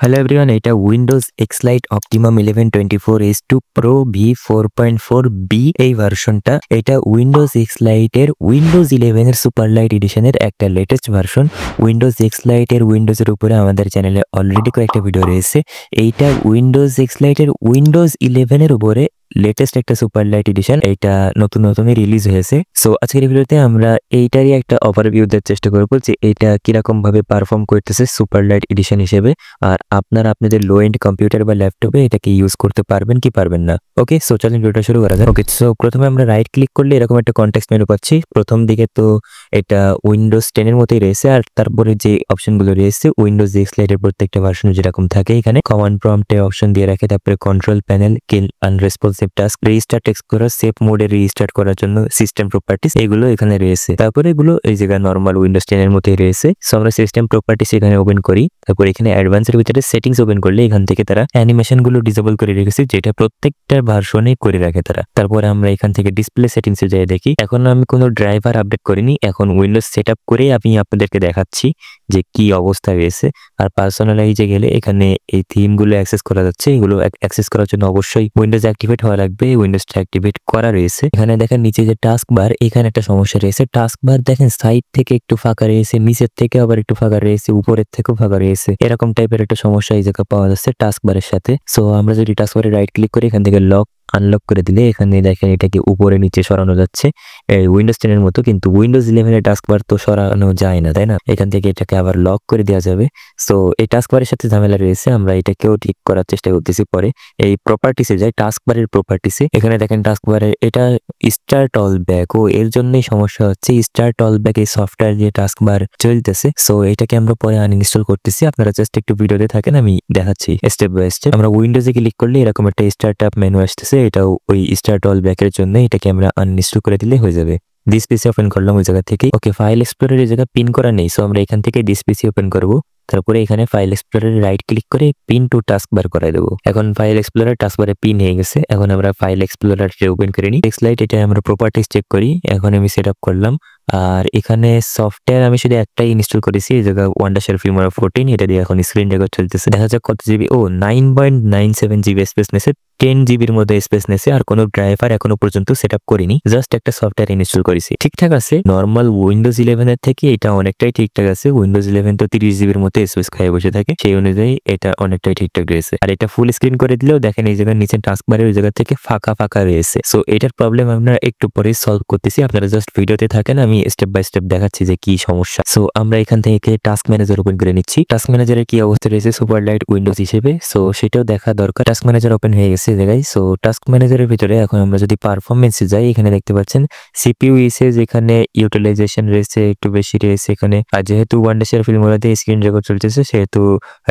Hello everyone, এটা Windows এক্সলাইট optimum 1124 H2 Pro V4.4B এই ভার্সনটা। এটা উইন্ডোজ এক্সলাইটের উইন্ডোজ 11 এর সুপারলাইট এডিশনের একটা লেটেস্ট ভার্সন। উইন্ডোজ এক্সলাইটের উইন্ডোজের উপরে আমাদের চ্যানেলে অলরেডি কয়েকটা ভিডিও রয়েছে। এইটা উইন্ডোজ এক্সলাইটের উইন্ডোজ 11 এর উপরে লেটেস্ট একটা সুপারলাইট এডিশন। এইটা নতুনই রিলিজ হয়েছে। সো আজকের ভিডিওতে আমরা এইটারই একটা ওভারভিউ দেওয়ার চেষ্টা করবো যে এটা কিরকম ভাবে পারফর্ম করতেছে সুপারলাইট এডিশন হিসেবে, আর আপনারা আপনাদের লো এন্ড কম্পিউটার বা ল্যাপটপে এটাকে ইউজ করতে পারবেন কি পারবেন না। ওকে, সো চলুন ভিডিওটা শুরু করা যাক। ওকে, সো প্রথমে আমরা রাইট ক্লিক করলে এরকম একটা কনটেক্সট মেনু পাচ্ছি। প্রথম দিকে তো এটা উইন্ডোজ 10 এর মতোই রয়েছে, আর তারপরে যে অপশনগুলো রয়েছে উইন্ডোজ এক্সলাইটের প্রত্যেকটা ভার্সনে যেরকম থাকে এখানে কমান্ড প্রম্পটে অপশন দিয়ে রাখে। তারপরে কন্ট্রোল প্যানেল, কিল আনরেসপন্সিভ টাস্ক, রিস্টার্ট এক্সপ্লোরার, সেভ মোডে রিস্টার্ট করার জন্য সিস্টেম প্রপার্টিস, এগুলো এখানে রয়েছে। তারপরে এগুলো এই জায়গায় নরমাল উইন্ডোজ 10 এর মতোই রয়েছে। সো আমরা সিস্টেম প্রপার্টিস এখানে ওপেন করি। তারপর এখানে অ্যাডভান্সের ভিতরে সেটিংস ওপেন করলে এখান থেকে তারা অ্যানিমেশন গুলো ডিসেবল করে রেখেছে, যেটা প্রত্যেকটা ভার্সনে করে রাখে তারা। তারপরে আমরা এখান থেকে ডিসপ্লে সেটিংসে যাই দেখি। এখন আমি কোনো ড্রাইভার আপডেট করিনি, এখন উইন্ডোজ সেটআপ করে আমি আপনাদেরকে দেখাচ্ছি যে কি অবস্থা রয়েছে। আর পার্সোনালাইজে গেলে এখানে এই থিমগুলো অ্যাক্সেস করা যাচ্ছে। এগুলো অ্যাক্সেস করার জন্য অবশ্যই উইন্ডোজ অ্যাক্টিভেট হওয়া লাগবে। উইন্ডোজটা অ্যাক্টিভেট করা রয়েছে। এখানে দেখেন নিচে যে টাস্ক বার, এখানে একটা সমস্যা রয়েছে। টাস্ক বার দেখেন সাইড থেকে একটু ফাঁকা রয়েছে, নিচের থেকে আবার একটু ফাঁকা রয়েছে, উপরের থেকেও ফাঁকা রয়েছে। এরকম টাইপের একটা সমস্যা এই জায়গায় পাওয়া যাচ্ছে টাস্ক বারের সাথে। সো আমরা যদি টাস্ক বারে রাইট ক্লিক করি, এখান থেকে লক আনলক করে দিলে এখানে দেখেন এটাকে উপরে নিচে সরানো যাচ্ছে উইন্ডোজ 10 এর মতো। কিন্তু উইন্ডোজ 11 এর টাস্ক বার তো সরানো যায় না, তাই না? এখান থেকে এটাকে আবার লক করে দেওয়া যাবে। সো এই টাস্ক বারের সাথে ঝামেলা রয়েছে, আমরা এটাকেও ঠিক করার চেষ্টা করতেছি। পরে এই প্রপার্টিসে যাই, টাস্ক বারের প্রপার্টিসে এখানে দেখেন টাস্ক বারে এটা স্টার্ট অল ব্যাক, ও এর জন্যই সমস্যা হচ্ছে। স্টার্ট অল ব্যাক এই সফটওয়্যার দিয়ে টাস্ক বার চলতেছে। সো এটাকে আমরা পরে আনইনস্টল করতেছি। আপনারা জাস্ট একটু ভিডিওতে থাকেন, আমি দেখাচ্ছি স্টেপ বাই স্টেপ। আমরা উইন্ডোজে ক্লিক করলে এরকম একটা স্টার্ট আপ মেনু আসতেছে, এটাও ওই স্টার্ট অল ব্যাকের জন্য। এটাকে আমরা আনইনস্টল করে দিলে হয়ে যাবে। দিস পিসি ওপেন করলাম ওই জায়গা থেকে। ওকে, ফাইল এক্সপ্লোরার এই জায়গা পিন করা নেই, সো আমরা এখান থেকে দিস পিসি ওপেন করবো। তারপরে এখানে ফাইল এক্সপ্লোরারে রাইট ক্লিক করে পিন টু টাস্ক বার করাই দেবো। এখন ফাইল এক্সপ্লোরার টাস্ক বারে পিন হয়ে গেছে। এখন আমরা ফাইল এক্সপ্লোরার ওপেন করে নিই। এক্সলাইট এটা আমরা প্রপার্টিস চেক করি। এখন আমি সেট আপ করলাম। আর এখানে সফটওয়্যার আমি শুধু একটাই ইনস্টল করেছি, এই জায়গায় ওয়ান্ডারশেল ফিল্মওয়্যার 14, এটা দিয়ে এখন স্ক্রিন রেকর্ড চলতেছে। দেখা যাক কত জিবি। ও 9.97 জিবি স্পেস নেছে, 10 জিবির মধ্যে স্পেস নেছে। আর কোনো ড্রাইভার এখনো পর্যন্ত সেট আপ করিনি, জাস্ট একটা সফটওয়্যার ইনস্টল করেছি। ঠিকঠাক আছে। নর্মাল উইন্ডোজ 11 এর থেকে এটা অনেকটাই ঠিকঠাক আছে। উইন্ডোজ 11 তো 30 জিবির মধ্যে স্পেস খায় বসে থাকে, সেই অনুযায়ী এটা অনেকটাই ঠিকঠাক রয়েছে। আর এটা ফুল স্ক্রিন করে দিলেও দেখেন এই জায়গায় নিচে টাস্ক বারের ওই জায়গা থেকে ফাঁকা ফাঁকা রয়েছে। সো এটার প্রবলেম আমরা একটু পরে সলভ করতেছি, আপনারা জাস্ট ভিডিওতে থাকেন, আমি স্টেপ বাই স্টেপ দেখাচ্ছি যে কি সমস্যা। সো আমরা এখান থেকে টাস্ক ম্যানেজার ওপেন করে নিচ্ছি। টাস্ক ম্যানেজারের কি অবস্থা রয়েছে সুপারলাইট উইন্ডোজ হিসেবে, সো সেটাও দেখা দরকার। টাস্ক ম্যানেজার ওপেন হয়ে গেছে জায়গায়। সো টাস্ক ম্যানেজারের ভিতরে এখন আমরা যদি পারফরমেন্সে যাই, এখানে দেখতে পাচ্ছেন সিপিইউ ইউসেজ, এখানে ইউটিলাইজেশন রয়েছে একটু বেশি রয়েছে এখানে। আর যেহেতু ওয়ান্ডারশেল ফিল্মওয়্যারতে স্ক্রিন রেকর্ড চলতেছে, সেহেতু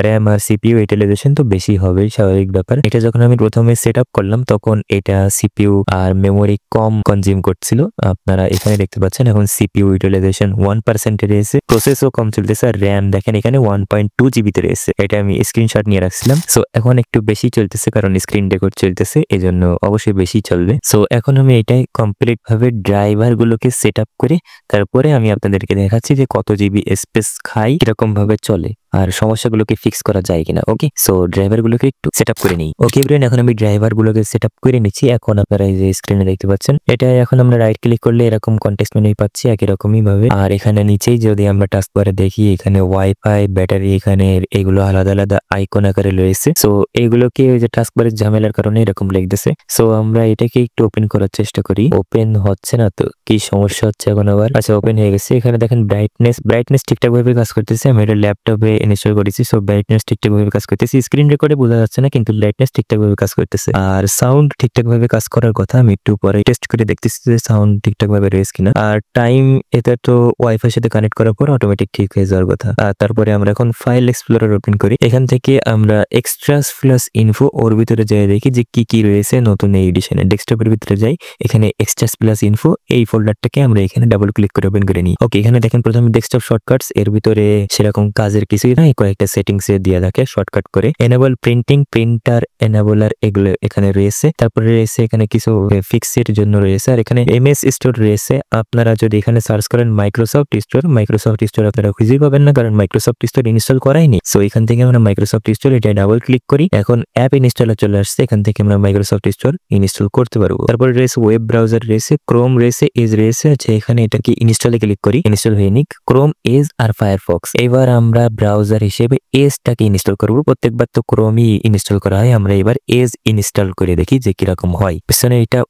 র্যাম আর সিপিইউ ইউটিলাইজেশন তো বেশি হবে, স্বাভাবিক ব্যাপার। এটা যখন আমি প্রথমে সেট আপ করলাম তখন এটা সিপিইউ আর মেমোরি কম কনজিউম করছিল। আপনারা এখানে দেখতে পাচ্ছেন এখন সিপিইউ ইউটিলাইজেশন 1% রয়েছে, প্রসেসও কম চলতেছে। আর র্যাম দেখেন এখানে 1.2 জিবিতে রয়েছে। এটা আমি স্ক্রিনশট নিয়ে রাখছিলাম। সো এখন একটু বেশি চলতেছে কারণ স্ক্রিন রেকর্ড চলতেছে, এজন্য অবশ্যই বেশি চলবে। সো এখন আমি এটাই কমপ্লিট ভাবে ড্রাইভার গুলোকে সেট আপ করে তারপরে আমি আপনাদেরকে দেখাচ্ছি যে কত জিবি স্পেস খাই, কিরকম ভাবে চলে, আর সমস্যাগুলোকে ফিক্স করা যায় কিনা। ওকে, সো ড্রাইভার গুলোকে একটু সেট আপ করে নিই। ওকে ব্রেন, এখন আমি ড্রাইভার গুলোকে সেট আপ করে নিচ্ছি। এখন আপনারা এই যে স্ক্রিনে দেখতে পাচ্ছেন, এটা এখন আমরা রাইট ক্লিক করলে এরকম কনটেক্সট মেনু পাচ্ছি একই রকমই ভাবে। আর এখানে নিচেই যদি আমরা টাস্ক বারে দেখি, এখানে ওয়াইফাই, ব্যাটারি, এখানে এগুলো আলাদা আলাদা আইকন আকারে রয়েছে। সো এগুলোকে ওই যে টাস্ক বারের ঝামেলার কারণে এরকম লিখতেছে। সো আমরা এটাকে একটু ওপেন করার চেষ্টা করি। ওপেন হচ্ছে না তো, কি সমস্যা হচ্ছে এখন আবার? আচ্ছা, ওপেন হয়ে গেছে। এখানে দেখেন ব্রাইটনেস ঠিকঠাক ভাবে কাজ করতেছে। আমি এটা ল্যাপটপে ইনস্টল করেছি, সো ব্রাইটনেস ঠিকঠাক ভাবে কাজ করতেছে। স্ক্রিন রেকর্ডে বোঝা যাচ্ছে না, কিন্তু ব্রাইটনেস ঠিকঠাক ভাবে কাজ করতেছে। আর সাউন্ড ঠিকঠাক ভাবে কাজ করার কথা, আমি একটু পরে টেস্ট করে দেখতেছি যে সাউন্ড ঠিকঠাক ভাবে রয়েছে কিনা। আর টাইম এটা তো ওয়াইফাই সাথে কানেক্ট করার পর অটোমেটিক ঠিক হয়ে যাওয়ার কথা। আর তারপরে আমরা এখন ফাইল এক্সপ্লোরার ওপেন করি। এখান থেকে আমরা এক্সট্রাস প্লাস ইনফো ওর ভিতরে যাই দেখি যে কি কি রয়েছে নতুন এই এডিশনে। ডেস্কটপের ভিতরে যাই, এখানে এক্সট্রাস প্লাস ইনফো এই ফোল্ডারটাকে আমরা এখানে ডাবল ক্লিক করে ওপেন করে নিই। ওকে, এখানে দেখেন প্রথমে ডেস্কটপ শর্টকাটস, এর ভিতরে সেরকম কাজের কিছুই না কয়েকটা সেটিংস এ দেওয়া থাকে শর্টকাট করে। এনেবল প্রিন্টিং, প্রিন্টার এনেবলার এগুলো এখানে রয়েছে। তারপরে রয়েছে এখানে কিছু ফিক্সের জন্য রয়েছে, আর এখানে এমএস স্টোর রয়েছে। আপনারা যদি এখানে সার্চ করেন মাইক্রোসফট স্টোর আপনারা খুঁজেই পাবেন না, কারণ মাইক্রোসফট স্টোর ইনস্টল করাইনি। সো এখান থেকে আমরা মাইক্রোসফট স্টোর এটা ডাবল ক্লিক করি। এখন অ্যাপ ইনস্টলার চলে আসছে, এখান থেকে আমরা মাইক্রোসফট স্টোর ইনস্টল করতে পারবো। তারপরে রয়েছে ওয়েব ব্রাউজার রয়েছে, ক্রোম রয়েছে, এজ রয়েছে। আচ্ছা এখানে এটা কি ইনস্টলে ক্লিক করি, ইনস্টল হয়নি। ক্রোম, এজ আর ফায়ারফক্স। এবার আমরা ব্রাউজার হিসেবে এজটাকে ইনস্টল করব। প্রত্যেকবার তো ক্রোমই ইনস্টল করা হয়, আমরা এবার এজ ইনস্টল করে দেখি যে কিরকম হয়। পিছনে এটা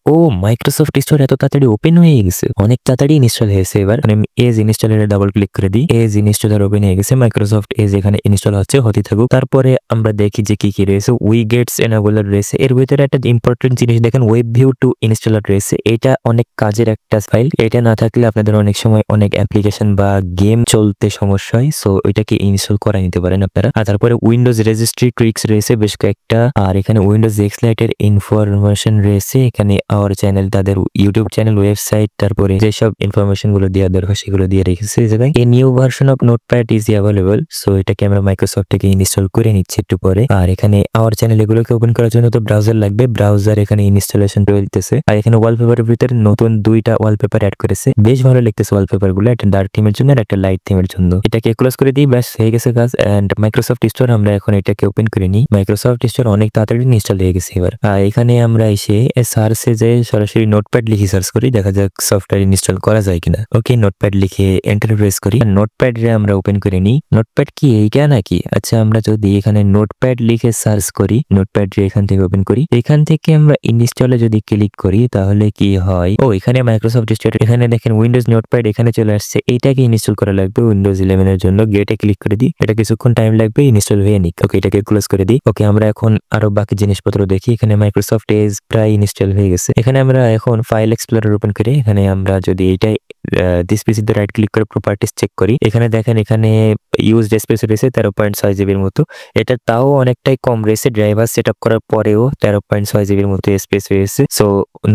মাইক্রোসফট স্টোর এত তাড়াতাড়ি ওপেন হয়ে গেছে, অনেক তাড়াতাড়ি ইনস্টল হয়েছে। এবার আমি এজ ইনস্টলের ডাবল ক্লিক করে দিই, এজ ইনস্টলার ওপেন হয়ে গেছে। মাইক্রোসফট এজ এখানে ইনস্টল হচ্ছে, হতে থাকুক। তারপরে আমরা দেখি যে কি রয়েছে। উইগেটস এনেবলার রয়েছে, এর ভিতরে একটা ইম্পর্টেন্ট জিনিস দেখেন, ওয়েব ভিউ 2 ইনস্টলার রয়েছে। এটা অনেক কাজের একটা ফাইল, এটা না থাকলে আপনাদের অনেক সময় অনেক অ্যাপ্লিকেশন বা গেম চলতে সমস্যা হয়। সো এটাকে ইনস্টল করা নিতে পারেন আপনারা। আর তারপরে উইন্ডোজ রেজিস্ট্রি ট্রিক্স রয়েছে বেশ কয়েকটা, আর এখানে উইন্ডোজ এক্সলাইটের ইনফরমেশন রয়েছে। এখানে আওয়ার চ্যানেল, তাদের ইউটিউব চ্যানেল, ওয়েবসাইট, তারপরে যেসব ইনফরমেশন গুলো দেওয়া দরকার সেগুলো দিয়ে রেখেছে এই জায়গায়। A new version of notepad is available. So এটাকে আমরা মাইক্রোসফট থেকে ইনস্টল করে নিচ্ছি একটু পরে। আর এখানে আওয়ার চ্যানেল এগুলোকে ওপেন করার জন্য তো ব্রাউজার লাগবে, ব্রাউজার এখানে ইনস্টলেশন চলতেছে। আর এখানে ওয়ালপেপারের ভিতরে নতুন 2টা ওয়ালপেপার অ্যাড করেছে, বেশ ভালো লাগতেছে ওয়ালপেপার গুলো, একটা ডার্ক থিমের জন্য আর একটা লাইট থিমের জন্য। এটাকে ক্লোজ করে দিই, ব্যাস হয়ে গেছে কাজ। এন্ড মাইক্রোসফট স্টোর আমরা এখন এটাকে ওপেন করে নিই। মাইক্রোসফট স্টোর অনেক তাড়াতাড়ি ইনস্টল হয়ে গেছে এবার। এখানে আমরা এসে সার্চে যে সরাসরি নোটপ্যাড লিখে সার্চ করি, দেখা যাক সফটওয়্যার ইনস্টল করা যায় কিনা। ওকে, নোটপ্যাড লিখে এন্টার প্রেস করি, নোটপ্যাড রে আমরা ওপেন করে নিই। নোটপ্যাড কি এইটা নাকি? আচ্ছা, আমরা যদি এখানে নোটপ্যাড লিখে সার্চ করি, নোটপ্যাড রে এখান থেকে ওপেন করি, এখান থেকে আমরা ইনস্টলে যদি ক্লিক করি তাহলে কি হয়? এখানে মাইক্রোসফট স্টোর, এখানে দেখেন উইন্ডোজ নোটপ্যাড এখানে চলে আসছে। এইটাকে ইনস্টল করা লাগবে উইন্ডোজ 11 এর জন্য। গেটে ক্লিক করে দিই, এটা কিছুক্ষণ টাইম লাগবে ইনস্টল হয়ে নিক। ওকে, এটাকে ক্লোজ করে দিই। ওকে, আমরা এখন আরো বাকি জিনিসপত্র দেখি। এখানে মাইক্রোসফট এজ প্রায় ইনস্টল হয়ে গেছে। এখানে আমরা এখন ফাইল এক্সপ্লোরার ওপেন করি। এখানে আমরা যদি এইটাই দিস পিসিতে রাইট ক্লিক করে প্রপার্টিস চেক করি, এখানে দেখেন এখানে ইউজড স্পেস রয়েছে 13.6 জিবির মতো। এটা তাও অনেকটাই কম রয়েছে, ড্রাইভার সেটআপ করার পরেও 13.6 জিবির মতো স্পেস রয়েছে। সো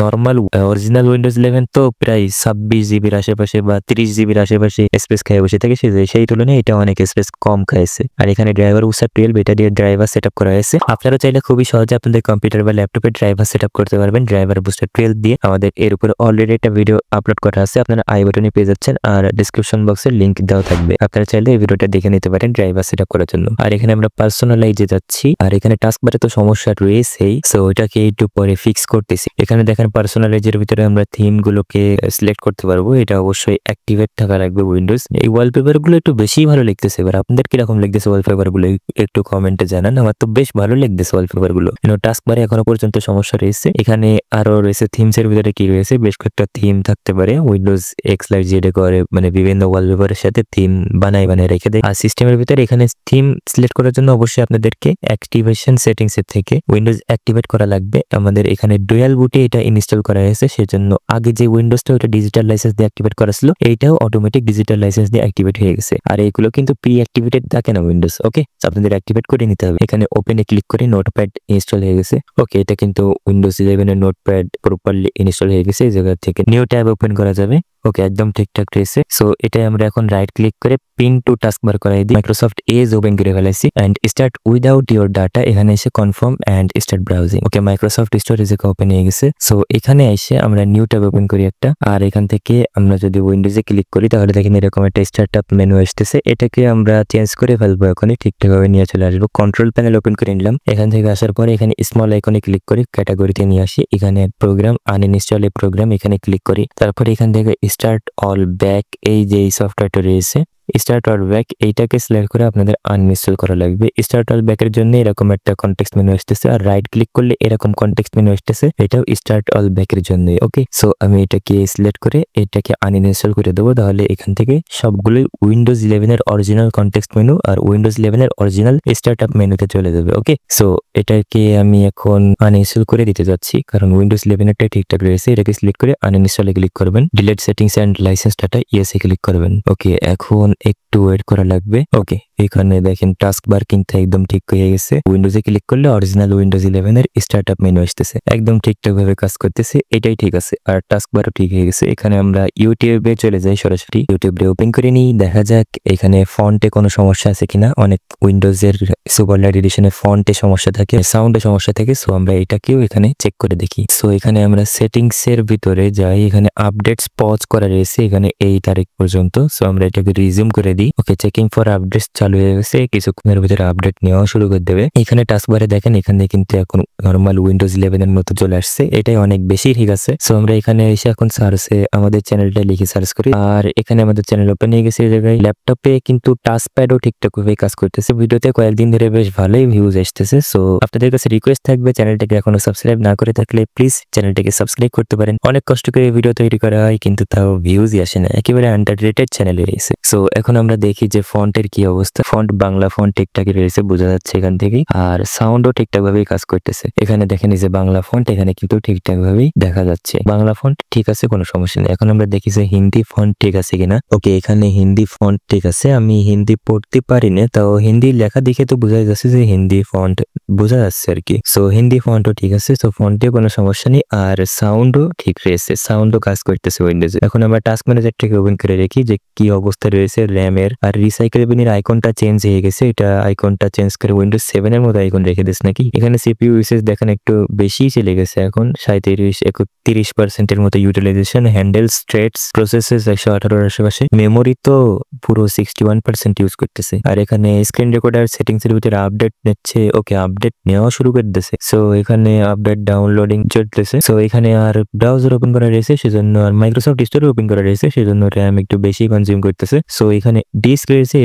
নর্মাল অরিজিনাল উইন্ডোজ 11 তো প্রায় 26 জিবির আশেপাশে বা 30 জিবির আশেপাশে স্পেস খেয়ে বসে থাকে, সেই তুলনায় এটা অনেক স্পেস কম খাইছে। আর এখানে ড্রাইভার বুস্টার 12 এটা দিয়ে ড্রাইভার সেটআপ করা হয়েছে। আপনারা চাইলে খুবই সহজে আপনাদের কম্পিউটার বা ল্যাপটপে ড্রাইভার সেটআপ করতে পারবেন ড্রাইভার বুস্টার 12 দিয়ে। আমাদের এর উপরে অলরেডি একটা ভিডিও আপলোড করা আছে, আপনারা আই বাটনে পেয়ে যাচ্ছেন, আর ডেসক্রিপশন বক্সে লিংক দেওয়া থাকবে। আপনারা চাইলে এই ভিডিওটা দেখে নিতে পারেন ড্রাইভার সেটআপ করার জন্য। আর এখানে আমরা পার্সোনালাইজে যাচ্ছি, আর এখানে টাস্কবারে তো সমস্যা রয়েছেই, সো ওটাকে একটু পরে ফিক্স করতেছি। এখানে দেখেন পার্সোনালাইজের ভিতরে আমরা থিম গুলোকে সিলেক্ট করতে পারবো, এটা অবশ্যই অ্যাক্টিভেট থাকা লাগবে উইন্ডোজ। এই ওয়ালপেপার গুলো একটু বেশি ভালো লাগতেছে। এবার আপনাদের কিরকম লাগতেছে ওয়ালপেপার গুলো একটু কমেন্টে জানান, আমার তো বেশ ভালো লাগতেছে ওয়ালপেপার গুলো। টাস্কবারে এখনো পর্যন্ত সমস্যা রয়েছে। এখানে আরো রয়েছে থিমস এর ভিতরে কি রয়েছে, বেশ কয়েকটা থিম থাকতে পারে। উইন্ডোজ এক্সলাইট যেটা করে মানে বিভিন্ন ওয়ালপেপারের সাথে থিম বানায় রেখে দেয়। আর সিস্টেমের ভিতরে এখানে থিম সিলেক্ট করার জন্য অবশ্যই আপনাদেরকে অ্যাক্টিভেশন সেটিংস এর থেকে উইন্ডোজ অ্যাক্টিভেট করা লাগবে। আমাদের এখানে ডুয়াল বুটে এটা ইনস্টল করা হয়েছে, সেজন্য আগে যে উইন্ডোজটা ওটা ডিজিটাল লাইসেন্স দিয়ে অ্যাক্টিভেট করা ছিল, এইটাও অটোমেটিক ডিজিটাল লাইসেন্স দিয়ে অ্যাক্টিভেট হয়ে গেছে। আর এগুলো কিন্তু প্রি অ্যাক্টিভেটেড থাকে না উইন্ডোজ। ওকে, আপনাদের অ্যাক্টিভেট করে নিতে হবে। এখানে ওপেনে ক্লিক করে নোটপ্যাড ইনস্টল হয়ে গেছে। ওকে, এটা কিন্তু উইন্ডোজ 11 এর নোটপ্যাড প্রপারলি ইনস্টল হয়ে গেছে। এই জায়গা থেকে নিউ ট্যাব ওপেন করা যাবে। ওকে, একদম ঠিকঠাক রয়েছে। সো এটাই আমরা এখন রাইট ক্লিক করে পিন টু টাস্কবার করাই দিই। মাইক্রোসফট এজ ওপেন করে ফেলাইছি and start without your data, এখানে এসে confirm and start browsing. Okay, Microsoft storage open হয়ে গেছে। সো এখানে এসে আমরা নিউ ট্যাব ওপেন করি একটা, আর এখান থেকে আমরা যদি উইন্ডোজে ক্লিক করি তাহলে দেখেন এরকম একটা স্টার্টআপ মেনু আসতেছে। এটাকে আমরা চেঞ্জ করে ফেলবো, এখনই ঠিকঠাক ভাবে নিয়ে চলে আসবো। কন্ট্রোল প্যানেল ওপেন করে নিলাম। এখান থেকে আসার পরে এখানে স্মল আইকনে ক্লিক করে ক্যাটাগরিতে নিয়ে আসি। এখানে প্রোগ্রাম আনইনস্টল এ প্রোগ্রাম এখানে ক্লিক করি। তারপরে এখান থেকে স্টার্ট অল ব্যাক, এই যে এই সফটওয়্যারটা রয়েছে স্টার্ট অল ব্যাক, এইটাকে সিলেক্ট করে আপনাদের আনইনস্টল করা লাগবে। স্টার্ট অল ব্যাকের জন্য এরকম একটা কনটেক্সট মেনু আসতেছে, আর রাইট ক্লিক করলে এরকম কনটেক্সট মেনু আসতেছে, এটাও স্টার্ট অল ব্যাকের জন্য। ওকে, সো আমি এটাকে সিলেক্ট করে এটাকে আনইনস্টল করে দেবো। তাহলে এখান থেকে সবগুলোই উইন্ডোজ 11 এর অরিজিনাল কনটেক্সট মেনু আর উইন্ডোজ 11 এর অরিজিনাল স্টার্টআপ মেনুতে চলে যাবে। ওকে, সো এটাকে আমি এখন আনইনস্টল করে দিতে যাচ্ছি, কারণ উইন্ডোজ 11 এরটা ঠিকঠাক রয়েছে। এটাকে সিলেক্ট করে আনইনস্টলে ক্লিক করবেন, delete settings and license data ইয়েসে ক্লিক করবেন। ওকে, এখন একটু ওয়েট করা লাগবে। ওকে, এখানে দেখেন টাস্ক বার কিন্তু একদম ঠিক হয়ে গেছে। উইন্ডোজে ক্লিক করলে অরিজিনাল উইন্ডোজ 11 এর স্টার্টআপ মেনু আসতেছে, একদম ঠিকঠাক ভাবে কাজ করতেছে, এটাই ঠিক আছে। আর টাস্ক বারও ঠিক হয়ে গেছে। এখানে আমরা ইউটিউবে চলে যাই, সরাসরি ইউটিউবে ওপেন করে নিই, দেখা যাক এখানে ফন্টে কোনো সমস্যা আছে কিনা। অনেক উইন্ডোজের সুপারলাইট এডিশনে ফন্টে সমস্যা থাকে, সাউন্ডে সমস্যা থাকে। সো আমরা এটাকেও এখানে চেক করে দেখি। সো এখানে আমরা সেটিংস এর ভিতরে যাই, এখানে আপডেটস পজ করা রয়েছে এখানে এই তারিখ পর্যন্ত। সো আমরা এটাকে রিজিউম করে দিই। ওকে, চেকিং ফর আপডেটস চালু হয়ে গেছে, কিছুক্ষণের ভিতরে আপডেট নেওয়া শুরু করে দেবে। এখানে টাস্কবারে দেখেন এখানে কিন্তু এখন নরমাল উইন্ডোজ 11 এর মতো চলে আসছে, এটাই অনেক বেশি ঠিক আছে। সো আমরা এখানে এসে এখন সার্চে আমাদের চ্যানেলটা লিখে সার্চ করি, আর এখানে আমাদের চ্যানেল ওপেন হয়ে গেছে। এই জায়গায় ল্যাপটপে কিন্তু টাচপ্যাডও ঠিকঠাক ভাবে কাজ করতেছে। ভিডিওতে কয়েকদিন ধরে বেশ ভালোই ভিউজ আসতেছে। সো আপনাদের কাছে রিকোয়েস্ট থাকবে, চ্যানেলটাকে এখনো সাবস্ক্রাইব না করে থাকলে প্লিজ চ্যানেলটাকে সাবস্ক্রাইব করতে পারেন। অনেক কষ্ট করে ভিডিও তৈরি করা হয় কিন্তু তাও ভিউজই আসে না, একেবারে আন্ডাররেটেড চ্যানেলে রয়েছে। সো এখন আমরা দেখি যে ফন্টের কি অবস্থা। ফন্ট বাংলা ফন্ট ঠিকঠাকই রয়েছে, বোঝা যাচ্ছে এখান থেকেই। আর সাউন্ডও ঠিকঠাক ভাবেই কাজ করতেছে। এখানে দেখেন এই যে বাংলা ফন্ট, এখানে কিন্তু ঠিকঠাক ভাবেই দেখা যাচ্ছে। বাংলা ফন্ট ঠিক আছে, কোনো সমস্যা নেই। এখন আমরা দেখি যে হিন্দি ফন্ট ঠিক আছে কিনা। ওকে, এখানে হিন্দি ফন্ট ঠিক আছে। আমি হিন্দি পড়তে পারি না, তাও হিন্দি লেখা দেখে তো বোঝা যাচ্ছে যে হিন্দি ফন্ট বোঝা যাচ্ছে আর কি। সো হিন্দি ফন্টও ঠিক আছে, সো ফন্টে কোনো সমস্যা নেই। আর সাউন্ডও ঠিক রয়েছে, সাউন্ডও কাজ করতেছে উইন্ডোজে। এখন আমরা টাস্ক ম্যানেজারটাকে ওপেন করে রেখি যে কি অবস্থা রয়েছে র্যামের। আর রিসাইকেল বিনের আইকনটা চেঞ্জ হয়ে গেছে, এটা আইকনটা চেঞ্জ করে উইন্ডোজ 7 এর মতো আইকন রেখে দিস নাকি। এখানে সিপিইউ ইউসেজ দেখেন একটু বেশি চলে গেছে, এখন 37-31% এর মতো ইউটিলাইজেশন। হ্যান্ডেল স্ট্রেটস প্রসেসেস 118 এর আশেপাশে। মেমোরি তো পুরো 61% ইউজ করতেছে। আর এখানে স্ক্রিন রেকর্ডার সেটিংস এর ভিতরে আপডেট নিচ্ছে। ওকে, আপডেট নেওয়া শুরু করে দিতেছে। সো এখানে আপডেট ডাউনলোডিং চলতেছে। সো এখানে আর ব্রাউজার ওপেন করা রয়েছে সেজন্য, আর মাইক্রোসফট স্টোর ওপেন করা রয়েছে সেজন্য র্যাম একটু বেশি কনজিউম করতেছে। সো এখানে ডিস্ক রয়েছে,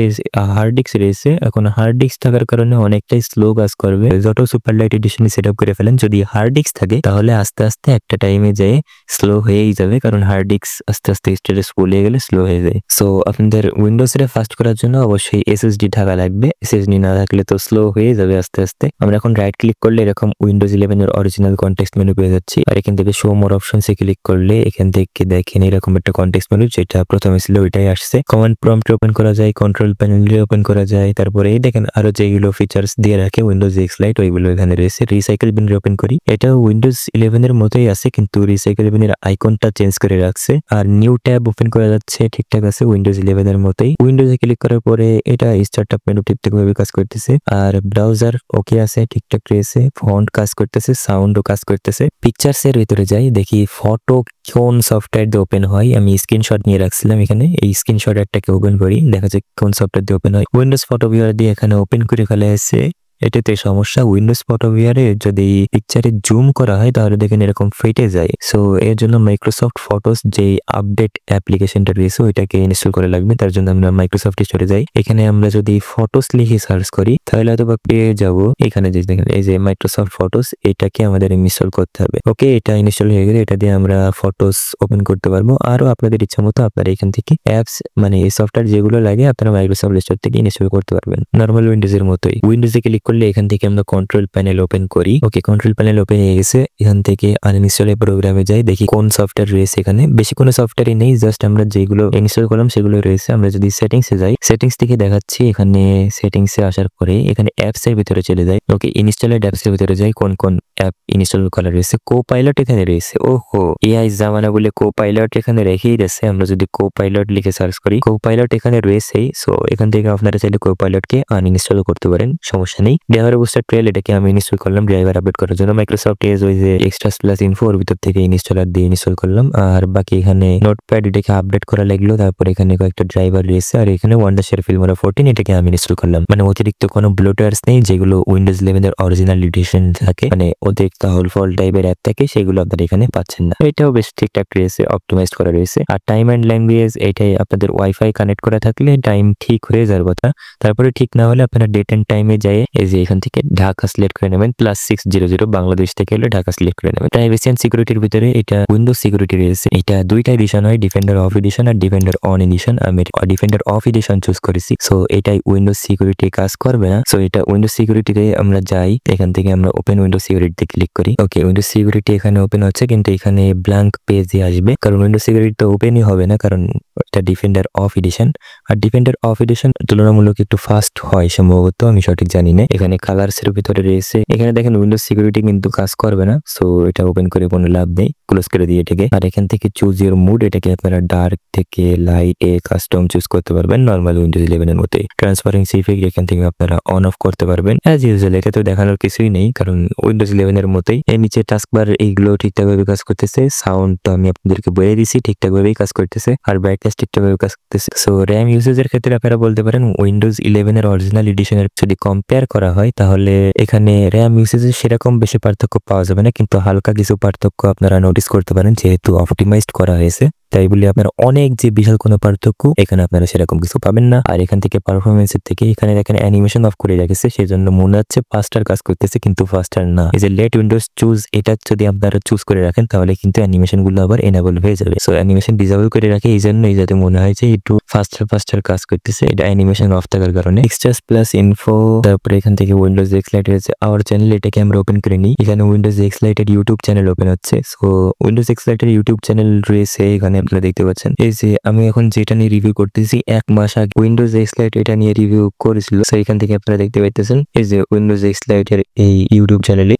হার্ড ডিস্ক রয়েছে। এখন হার্ড ডিস্ক থাকার কারণে অনেকটাই স্লো কাজ করবে। যত সুপারলাইট এডিশনে সেট আপ করে ফেলেন, যদি হার্ড ডিস্ক থাকে তাহলে আস্তে আস্তে একটা টাইমে যেয়ে স্লো হয়েই যাবে, কারণ হার্ড ডিস্ক আস্তে আস্তে স্টোরেজ ফুল হয়ে গেলে স্লো হয়ে যায়। সো আপনাদের উইন্ডোজে ফাস্ট করার জন্য অবশ্যই এসএসডি থাকা লাগবে। এসএসডি না থাকলে তো স্লো হয়ে যাবে আস্তে আস্তে। আমরা এখন রাইট ক্লিক করলে এরকম উইন্ডোজ 11 এর অরিজিনাল কনটেক্সট মেনু পেয়ে যাচ্ছি। আর এখান থেকে শো মোর অপশনসে ক্লিক করলে এখান থেকে দেখেন এরকম একটা কনটেক্সট মেনু, যেটা প্রথমে ছিল ওইটাই আসছে। কমান্ড প্রম্পট ওপেন করা যায়, কন্ট্রোল প্যানেলে ওপেন করা যায়। তারপরে এই দেখেন আরো যেগুলো ফিচার্স দিয়ে রাখে উইন্ডোজ এক্সলাইট, ওইগুলো এখানে রয়েছে। রিসাইকেল বিন ওপেন করি, এটা উইন্ডোজ 11 এর মতোই আছে কিন্তু রিসাইকেল বিনের আইকনটা চেঞ্জ করে রাখছে। আর নিউ ট্যাব ওপেন করা যাচ্ছে, ঠিকঠাক আছে উইন্ডোজ 11 এর মতোই। উইন্ডোজে ক্লিক করার পরে এটা স্টার্টআপ মেনু ঠিকঠাক ভাবে কাজ করতেছে। আর ব্রাউজার ওকে আছে, ঠিকঠাক রয়েছে। ফন্ট কাজ করতেছে, সাউন্ডও কাজ করতেছে। পিকচার্স এর ভিতরে যাই, দেখি ফটো কোন সফটওয়্যার দিয়ে ওপেন হয়। আমি স্ক্রিনশট নিয়ে রাখছিলাম এখানে, এই স্ক্রিনশটটাকে ওপেন করি, দেখা যাক কোন সফটওয়্যার দিয়ে ওপেন হয়। উইন্ডোজ ফটো ভিউয়ার দিয়ে এখানে ওপেন করে ফেলা আছে। এটাতে সমস্যা, উইন্ডোজ ফটো ভিউয়ারে যদি পিকচারে জুম করা হয় তাহলে দেখেন এরকম ফেটে যায়। সো এর জন্য মাইক্রোসফট ফটোস যে আপডেট অ্যাপ্লিকেশনটা রয়েছে ওইটাকে ইনস্টল করে লাগবে। তার জন্য আমরা মাইক্রোসফট স্টোরে যাই। এখানে আমরা যদি ফটোস লিখে সার্চ করি তাহলে হয়তো বা পেয়ে যাব। এখানে যে দেখেন এই যে মাইক্রোসফট ফটোস, এটাকে আমাদের ইনস্টল করতে হবে। ওকে, এটা ইনস্টল হয়ে গেলে এটা দিয়ে আমরা ফটোস ওপেন করতে পারবো। আরো আপনাদের ইচ্ছা মতো আপনারা এখান থেকে অ্যাপস মানে এই সফটওয়্যার যেগুলো লাগে আপনারা মাইক্রোসফট স্টোর থেকে ইনস্টল করতে পারবেন, নর্মাল উইন্ডোজের মতোই। উইন্ডোজে ক্লিক করলে এখান থেকে আমরা কন্ট্রোল প্যানেল ওপেন করি। ওকে, কন্ট্রোল প্যানেল ওপেন হয়ে গেছে। এখান থেকে আনইনস্টল প্রোগ্রামে যাই, দেখি কোন সফটওয়্যার রয়েছে। এখানে বেশি কোনো সফটওয়্যারই নেই, জাস্ট আমরা যেগুলো ইনস্টল করলাম সেগুলো রয়েছে। আমরা যদি সেটিংসে যাই, সেটিংস থেকে দেখাচ্ছি এখানে সেটিংসে আসার পরে এখানে অ্যাপস এর ভিতরে চলে যাই। ওকে, ইনস্টলেড অ্যাপস এর ভিতরে যাই, কোন কোন অ্যাপ ইনস্টল করা রয়েছে। কোপাইলট এখানে রয়েছে। ওহো, এআই জামানা বলে কোপাইলট এখানে রেখেই দিয়েছে। আমরা যদি কোপাইলট লিখে সার্চ করি, কোপাইলট এখানে রয়েছেই। সো এখান থেকে আপনারা চাইলে কোপাইলটকে আনইনস্টল করতে পারেন, সমস্যা নেই। ড্রাইভার বুস্টার ট্রেল এটাকে আমি ইনস্টল করলাম ড্রাইভার আপডেট করার জন্য। মাইক্রোসফট এজ ওই যে এক্সট্রা প্লাস ইনফো ওর ভিতর থেকে ইনস্টলার দিয়ে ইনস্টল করলাম। আর বাকি এখানে নোটপ্যাড এটাকে আপডেট করা লাগলো। তারপর এখানে কয়েকটা ড্রাইভার রয়েছে। আর এখানে ওয়ান্ডারশেয়ার ফিল্মোরা 14 এটাকে আমি ইনস্টল করলাম। মানে অতিরিক্ত কোনো ব্লোটার্স নেই, যেগুলো উইন্ডোজ 11 এর অরিজিনাল এডিশন থাকে, মানে অতিরিক্ত হলফল টাইপের অ্যাপ থাকে, সেগুলো আপনারা এখানে পাচ্ছেন না। এটাও বেশ ঠিকঠাক রয়েছে, অপটিমাইজ করা রয়েছে। আর টাইম অ্যান্ড ল্যাঙ্গুয়েজ এটাই আপনাদের ওয়াইফাই কানেক্ট করা থাকলে টাইম ঠিক হয়ে যাওয়ার কথা। তারপরে ঠিক না হলে আপনারা ডেট এন্ড টাইমে যায় এই যে এখান থেকে ঢাকা সিলেক্ট করে নেবেন, +600 বাংলাদেশ থেকে হলে ঢাকা সিলেক্ট করে নেবেন। প্রাইভেসি এন্ড সিকিউরিটির ভিতরে এটা উইন্ডোজ সিকিউরিটি রয়েছে, এটা দুইটা এডিশন হয়, ডিফেন্ডার অফ এডিশন আর ডিফেন্ডার অন এডিশন। আমি ডিফেন্ডার অফ এডিশন চুজ করেছি, সো এটাই উইন্ডোজ সিকিউরিটি কাজ করবে না। সো এটা উইন্ডোজ সিকিউরিটিতে আমরা যাই, এখান থেকে আমরা ওপেন উইন্ডোজ সিকিউরিটিতে ক্লিক করি। ওকে, উইন্ডোজ সিকিউরিটি এখানে ওপেন হচ্ছে, কিন্তু এখানে ব্ল্যাঙ্ক পেজে আসবে, কারণ উইন্ডোজ সিকিউরিটি তো ওপেনই হবে না, কারণ এটা ডিফেন্ডার অফ এডিশন। আর ডিফেন্ডার অফ এডিশন তুলনামূলক একটু ফাস্ট হয় সম্ভবত, আমি সঠিক জানি না। এখানে কালার্স এর ভিতরে রয়েছে, এখানে দেখেন উইন্ডোজ সিকিউরিটি কিন্তু কাজ করবে না, সো এটা ওপেন করে কোনো লাভ নেই, ক্লোজ করে দিয়ে এটাকে। আর এখান থেকে চুজ ইউর মুড, এটাকে আপনারা ডার্ক থেকে লাইট কাস্টম চুজ করতে পারবেন, নর্মাল উইন্ডোজ 11 এর মতোই। ট্রান্সপারেন্সি ইফেক্ট এখান থেকে আপনারা অন অফ করতে পারবেন অ্যাজ ইউজুয়াল। এটা তো দেখানোর কিছুই নেই, কারণ উইন্ডোজ 11 এর মতোই। এর নিচে টাস্কবার এইগুলো ঠিকঠাকভাবে কাজ করতেছে, সাউন্ড তো আমি আপনাদেরকে বলে দিছি ঠিকঠাকভাবেই কাজ করতেছে, আর ব্রাইটনেস ঠিকঠাকভাবে কাজ করতেছে। সো র্যাম ইউজেজের ক্ষেত্রে আপনারা বলতে পারেন উইন্ডোজ 11 এর অরিজিনাল এডিশনের যদি কম্পেয়ার করা হয়, তাহলে এখানে র্যাম ইউজেজে সেরকম বেশি পার্থক্য পাওয়া যাবে না, কিন্তু হালকা কিছু পার্থক্য আপনারা নোটিস করতে পারেন, যেহেতু অপটিমাইজড করা হয়েছে। তাই বলে আপনারা অনেক যে বিশাল কোনো পার্থক্য এখানে আপনারা সেরকম কিছু পাবেন না। আর এখান থেকে পারফরমেন্সের থেকে এখানে দেখেন অ্যানিমেশন অফ করে রেখেছে, সেই জন্য মনে হচ্ছে ফাস্টার কাজ করতেছে, কিন্তু ফাস্টার না। এই যে লেট উইন্ডোজ চুজ, এটা যদি আপনারা চুজ করে রাখেন তাহলে কিন্তু অ্যানিমেশন গুলো আবার এনেবল হয়ে যাবে। সো অ্যানিমেশন ডিসেবল করে রাখে এই জন্যই, যাতে মনে হয় যে একটু ফাস্টার কাজ করতেছে, এটা অ্যানিমেশন অফ থাকার কারণে। এক্সট্রাস প্লাস ইনফো, তারপরে এখান থেকে উইন্ডোজ এক্সলাইট রয়েছে আওয়ার চ্যানেল, এটাকে আমরা ওপেন করে নিই। এখানে উইন্ডোজ এক্সলাইটের ইউটিউব চ্যানেল ওপেন হচ্ছে। সো উইন্ডোজ এক্সলাইটের ইউটিউব চ্যানেল রয়েছে, এখানে আপনারা দেখতে পাচ্ছেন। এই যে আমি এখন যেটা নিয়ে রিভিউ করতেছি, 1 মাস আগে উইন্ডোজ এক্সলাইট এটা নিয়ে রিভিউ করেছিল। সো এখান থেকে আপনারা দেখতে পাইতেছেন এই যে উইন্ডোজ এক্সলাইটের এই ইউটিউব চ্যানেলে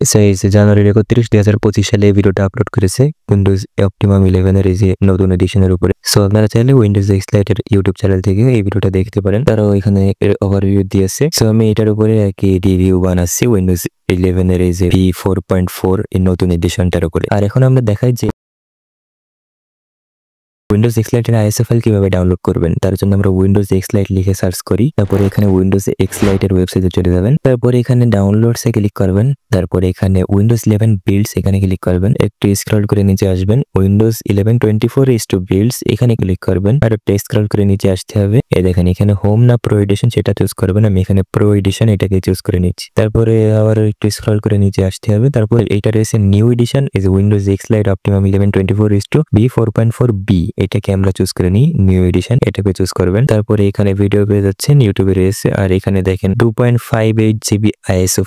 জানুয়ারি 31, 2025 সালে এই ভিডিওটা আপলোড করেছে উইন্ডোজ অপটিমাম 11 এর এই যে নতুন এডিশনের উপরে। সো আপনারা চাইলে উইন্ডোজ এক্সলাইটের ইউটিউব চ্যানেল থেকে এই ভিডিওটা দেখতে পারেন, তারাও এখানে ওভারভিউ দিয়েছে। সো আমি এটার উপরে একই রিভিউ বানাচ্ছি উইন্ডোজ 11 এর এই যে V4.4 এই নতুন এডিশনটার উপরে। আর এখন আমরা দেখাই যে উইন্ডোজ এক্সলাইটের আইএসও ফাইল কিভাবে ডাউনলোড করবেন। তার জন্য আমরা উইন্ডোজ এক্সলাইট লিখে সার্চ করি, তারপরে এখানে উইন্ডোজ এক্সলাইটের ওয়েবসাইটে চলে যাবেন, তারপরে এখানে ডাউনলোডসে ক্লিক করবেন, তারপরে এখানে উইন্ডোজ 11 বিল্ডস এখানে ক্লিক করবেন, একটু স্ক্রল করে নিচে আসবেন, উইন্ডোজ 11/24 বিল্ডস এখানে ক্লিক করবেন, আর একটু স্ক্রল করে নিচে আসতে হবে। এই দেখেন এখানে হোম না প্রো এডিশন সেটা চুজ করবেন, আমি এখানে প্রো এডিশন এটাকে চুজ করে নিচ্ছি। তারপরে আবার একটু স্ক্রল করে নিচে আসতে হবে, তারপরে এটা রয়েছে নিউ এডিশন, এই যে উইন্ডোজ এক্সলাইট অপটিমাম 11/24 V4.4B, এটাকে আমরা চুজ করে নিই, নিউ এডিশন এটাকে চুজ করবেন। তারপরে এখানে ভিডিও পেয়ে যাচ্ছেন, ইউটিউবে রয়েছে। আর এখানে দেখেন 2.58 GB আইএসও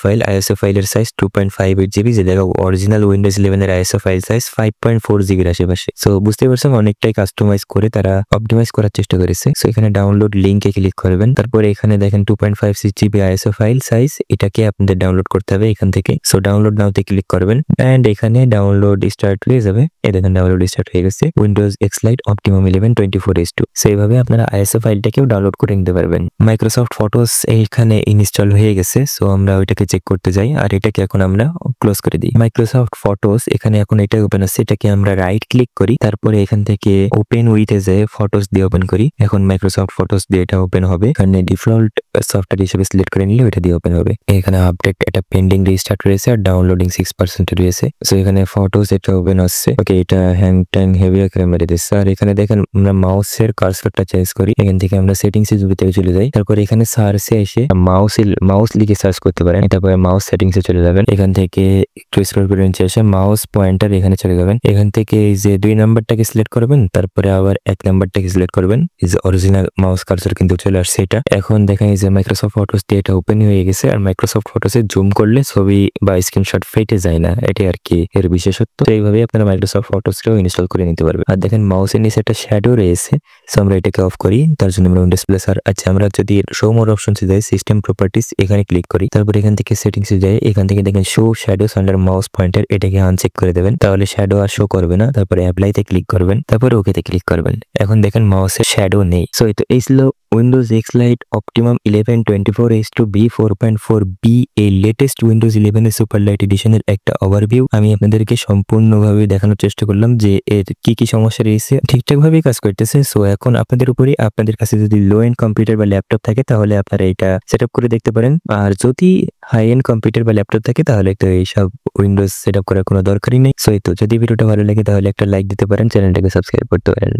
ফাইলের সাইজ 2.58 GB, যে দেখো অরিজিনাল উইন্ডোজ 11 এর আইএসও ফাইল সাইজ 5.4 GB এর আশেপাশে। সো বুঝতে পারছেন অনেকটাই কাস্টমাইজ করে তারা অপটিমাইজ করার চেষ্টা করেছে। সো এখানে ডাউনলোড লিংকে ক্লিক করবেন, তারপরে এখানে দেখেন 2.56 GB আইএসও ফাইল সাইজ, এটাকে আপনাদের ডাউনলোড করতে হবে এখান থেকে। সো ডাউনলোড নাওতে ক্লিক করবেন, এন্ড এখানে ডাউনলোড স্টার্ট হয়ে যাবে। এই দেখেন ডাউনলোড স্টার্ট হয়ে গেছে উইন্ডোজ এক্সলাইট অপটিমাম 11/24 সো এইভাবে আপনারা আইএসও ফাইলটাকেও ডাউনলোড করে নিতে পারবেন। মাইক্রোসফট ফটোস এইখানে ইনস্টল হয়ে গেছে, সো আমরা ওইটাকে চেক করতে যাই, আর এটাকে এখন আমরা ক্লোজ করে দিই। মাইক্রোসফট ফটোস এখানে এখন এটা ওপেন আছে, এটাকে আমরা রাইট ক্লিক করি, তারপরে এখান থেকে ওপেন উইথে যে ফটোস দিয়ে ওপেন করি। এখন মাইক্রোসফট ফটোস দিয়ে এটা ওপেন হবে, এখানে ডিফল্ট সফটওয়্যার হিসেবে সিলেক্ট করে নিলে ওইটা দিয়ে ওপেন হবে। এখানে আপডেট এটা পেন্ডিং রিস্টার্ট রয়েছে, আর ডাউনলোডিং 6% রয়েছে। সো এখানে ফটোস এটা ওপেন হচ্ছে। ওকে, এটা হ্যাং ট্যাং হেভি করে মেরে দিচ্ছে। আর এখানে দেখেন আমরা মাউসের কার্সরটা চেঞ্জ করি, এখান থেকে আমরা সেটিংস এর ভিতরে চলে যাই, তারপর এখানে সার্চে এসে মাউস লিখে সার্চ করতে পারেন, তারপরে মাউস সেটিংসে চলে যাবেন, এখান থেকে একটু স্ক্রল করে নিচে এসে মাউস পয়েন্টার এখানে চলে যাবেন, এখান থেকে এই যে 2 নাম্বারটাকে সিলেক্ট করবেন, তারপরে আবার 1 নাম্বারটাকে সিলেক্ট করবেন। এই যে অরিজিনাল মাউস কার্সর কিন্তু চলে আসছে এটা। এখন দেখেন এই যে মাইক্রোসফট ফটোস দিয়ে এটা ওপেন হয়ে গেছে, আর মাইক্রোসফট ফটোসে জুম করলে ছবি বা স্ক্রিনশট ফেটে যায় না, এটা আর কি এর বিশেষত্ব। এইভাবে আপনারা মাইক্রোসফট ফটোসটাও ইনস্টল করে নিতে পারবেন। আর দেখেন মাউসের নিচে একটা শ্যাডো রয়েছে, সো আমরা এটাকে অফ করি, তার জন্য আমরা উইন্ডোজ প্লাস আর। আচ্ছা, আমরা যদি শো মোর অপশনসে যাই, সিস্টেম প্রপার্টিজ এখানে ক্লিক করি, তারপর এখান থেকে সেটিংসে যাই, এখান থেকে দেখেন show shadows under mouse pointer, এটাকে আনচেক করে দেবেন, তাহলে শ্যাডো আর শো করবে না। তারপরে অ্যাপ্লাইতে ক্লিক করবেন, তারপরে ওকেতে ক্লিক করবেন। এখন দেখেন মাউসের শ্যাডো নেই। সো এই ছিল উইন্ডোজ এক্সলাইট অপটিমাম 11/24 এই লেটেস্ট উইন্ডোজ 11 এর সুপারলাইট এডিশনের একটা ওভারভিউ আমি আপনাদেরকে সম্পূর্ণভাবে দেখানোর চেষ্টা করলাম যে এর কি কি সমস্যা রয়েছে। ঠিকঠাক ভাবে কাজ করতেছে। সো এখন আপনাদের উপরে, আপনাদের কাছে যদি লো এন্ড কম্পিউটার বা ল্যাপটপ থাকে তাহলে আপনারা এটা সেটআপ করে দেখতে পারেন, আর যদি হাই এন্ড কম্পিউটার বা ল্যাপটপ থাকে তাহলে তো এইসব উইন্ডোজ সেটআপ করার কোনো দরকারই নেই। সো এই তো, যদি ভিডিওটা ভালো লাগে তাহলে একটা লাইক দিতে পারেন, চ্যানেলটাকে সাবস্ক্রাইব করতে পারেন।